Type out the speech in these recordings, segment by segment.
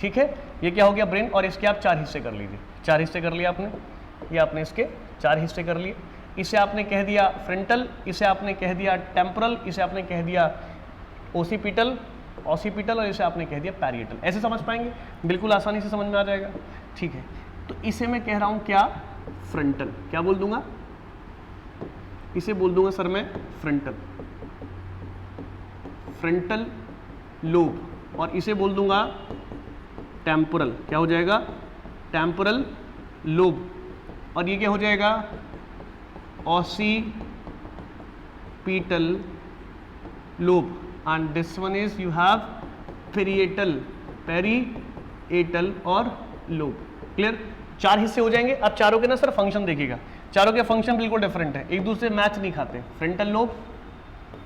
ठीक है, ये क्या हो गया ब्रेन, और इसके आप 4 हिस्से कर लीजिए। 4 हिस्से कर लिए आपने, ये आपने इसके 4 हिस्से कर लिए। इसे आपने कह दिया फ्रंटल, इसे आपने कह दिया टेम्पोरल, इसे आपने कह दिया ओसिपिटल और इसे आपने कह दिया पैरिएटल। ऐसे समझ पाएंगे, बिल्कुल आसानी से समझ में आ जाएगा। ठीक है, तो इसे मैं कह रहा हूं क्या, फ्रंटल। क्या बोल दूंगा, इसे बोल दूंगा सर मैं फ्रंटल लोब, और इसे बोल दूंगा टेम्पोरल। क्या हो जाएगा, टेम्पोरल लोब, और ये क्या हो जाएगा, occipital lobe, and this one is you have parietal और लोब। क्लियर, 4 हिस्से हो जाएंगे। अब चारों के ना सर फंक्शन देखिएगा, चारों के फंक्शन बिल्कुल डिफरेंट है, एक दूसरे मैच नहीं खाते। Frontal lobe,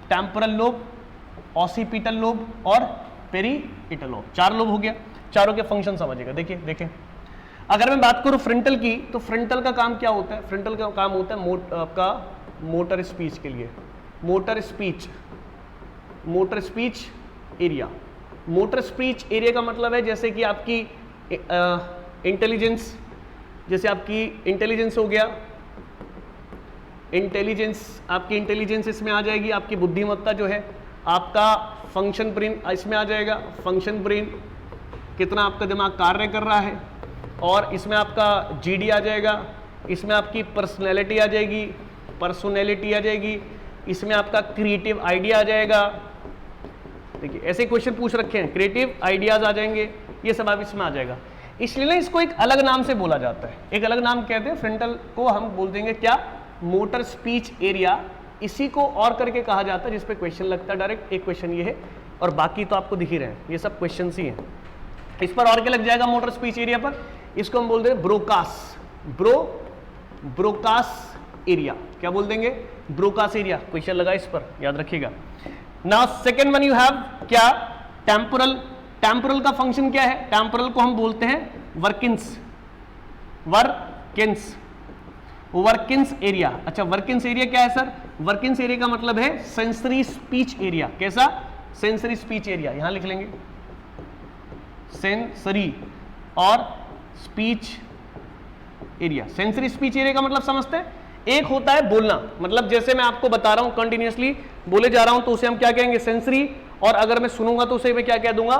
temporal lobe, occipital lobe और पेरिएटल लोब, 4 लोब हो गया। चारों के फंक्शन समझिएगा। देखिए अगर मैं बात करूं फ्रंटल की, तो फ्रंटल का काम क्या होता है, फ्रंटल का काम होता है आपका मोटर स्पीच के लिए, motor speech area. Motor speech area का मतलब है जैसे कि आपकी इंटेलिजेंस, जैसे आपकी इंटेलिजेंस हो गया, आपकी इंटेलिजेंस इसमें आ जाएगी, आपकी बुद्धिमत्ता जो है, आपका फंक्शन ब्रेन इसमें आ जाएगा, फंक्शन ब्रेन, कितना आपका दिमाग कार्य कर रहा है, और इसमें आपका जीडी आ जाएगा, इसमें आपकी पर्सनैलिटी आ जाएगी, इसमें आपका क्रिएटिव आइडिया आ जाएगा। देखिए ऐसे क्वेश्चन पूछ रखे हैं, क्रिएटिव आइडियाज आ जाएंगे, ये सब आप इसमें आ जाएगा। इसलिए ना इसको एक अलग नाम से बोला जाता है, एक अलग नाम कहते हैं फ्रंटल को, हम बोल देंगे क्या, मोटर स्पीच एरिया। इसी को और करके कहा जाता है जिस पे क्वेश्चन लगता है डायरेक्ट। एक क्वेश्चन ये है, और बाकी तो आपको दिख ही रहे हैं, ये सब क्वेश्चन ही हैं। इस पर और क्या लग जाएगा मोटर स्पीच एरिया पर, इसको हम बोल देंगे ब्रोकास एरिया। क्या बोल देंगे, ब्रोकास एरिया। क्वेश्चन लगा इस पर, याद रखिएगा। Now second one you have क्या, टेम्पोरल। टेम्पोरल का फंक्शन क्या है, टेम्पोरल को हम बोलते हैं वर्किंस एरिया। अच्छा, वर्किंस एरिया क्या है सर, वर्किंस एरिया का मतलब है सेंसरी स्पीच एरिया। कैसा, सेंसरी स्पीच एरिया, यहां लिख लेंगे सेंसरी और speech area. Sensory speech area का मतलब समझते हैं, एक होता है बोलना, मतलब जैसे मैं आपको बता रहा हूं कंटिन्यूअसली बोले जा रहा हूं, तो उसे हम क्या कहेंगे, सेंसरी। और अगर मैं सुनूंगा तो उसे मैं क्या कह दूंगा,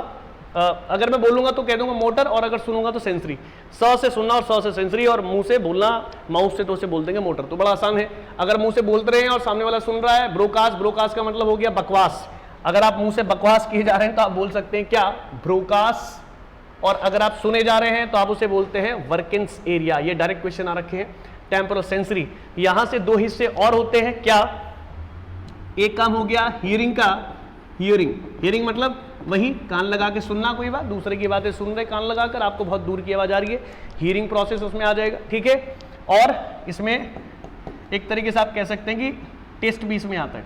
अगर मैं बोलूंगा तो कह दूंगा मोटर, और अगर सुनूंगा तो सेंसरी। स से सुनना और स से सेंसरी, और मुंह से बोलना, माउथ से तो उसे बोल देंगे मोटर। तो बड़ा आसान है, अगर मुंह से बोलते रहे हैं और सामने वाला सुन रहा है, ब्रोकास का मतलब हो गया बकवास। अगर आप मुंह से बकवास किए जा रहे हैं तो आप बोल सकते हैं क्या, ब्रोकास। और अगर आप सुने जा रहे हैं तो आप उसे बोलते हैं वर्किंस एरिया। ये डायरेक्ट क्वेश्चन आ रखे हैं, टेम्पोरल, सेंसरी। यहां से 2 हिस्से और होते हैं क्या, एक काम हो गया हियरिंग का, हियरिंग मतलब वही कान लगा के सुनना, कोई बात, दूसरे की बातें सुन रहे कान लगाकर, आपको बहुत दूर की आवाज आ रही है, हियरिंग प्रोसेस उसमें आ जाएगा। ठीक है, और इसमें एक तरीके से आप कह सकते हैं कि टेस्ट भी इसमें आता है,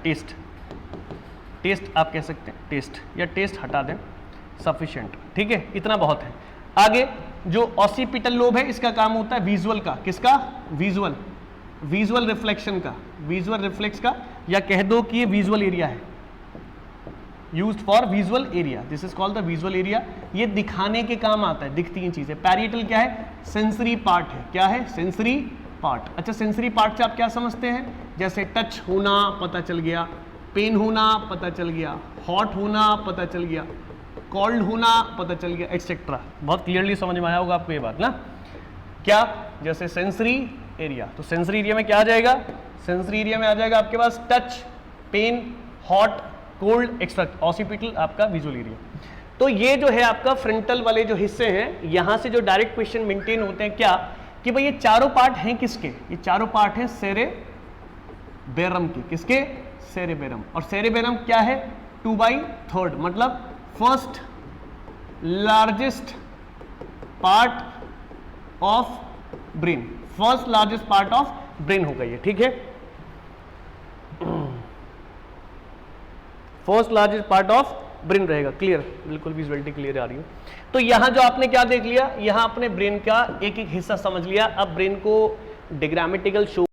टेस्ट आप कह सकते हैं, टेस्ट, या टेस्ट हटा दें, सफिशिएंट। ठीक है, इतना बहुत है। आगे जो ऑसिपिटल लोब है, इसका काम होता है विजुअल का, किसका, विजुअल रिफ्लेक्शन का, विजुअल रिफ्लेक्स का, या कह दो कि ये विजुअल एरिया है, used for visual area, this is called the visual area. ये दिखाने के काम आता है, दिखती हैं चीजें। पैरिएटल क्या है, सेंसरी पार्ट है। क्या है, सेंसरी पार्ट। अच्छा, सेंसरी पार्ट से आप क्या समझते हैं, जैसे टच होना पता चल गया, पेन होना पता चल गया, हॉट होना पता चल गया, कोल्ड होना पता चल गया, एक्सेट्रा। बहुत क्लियरली समझ में आया होगा आपको ये बात ना। क्या, जैसे सेंसरी एरिया, तो सेंसरी एरिया में क्या आ जाएगा, सेंसरी एरिया में आ जाएगा आपके पास touch, pain, hot, cold, etcetera. Occipital आपका विजुअल एरिया। तो ये जो है आपका फ्रंटल वाले जो हिस्से हैं, यहां से जो डायरेक्ट क्वेश्चन मेंटेन होते हैं क्या, कि भाई ये चारों पार्ट हैं किसके, ये चारों पार्ट हैं सेरेबेरम के। किसके, सेरेबेरम। और सेरेबेरम क्या है, 2/3, मतलब first largest part of brain, first largest part of brain होगा ये। ठीक है, first largest part of brain रहेगा। क्लियर, बिल्कुल विजुअलिटी क्लियर आ रही है। तो यहां जो आपने क्या देख लिया, यहां अपने ब्रेन का एक एक हिस्सा समझ लिया। अब ब्रेन को डिग्रामेटिकल शो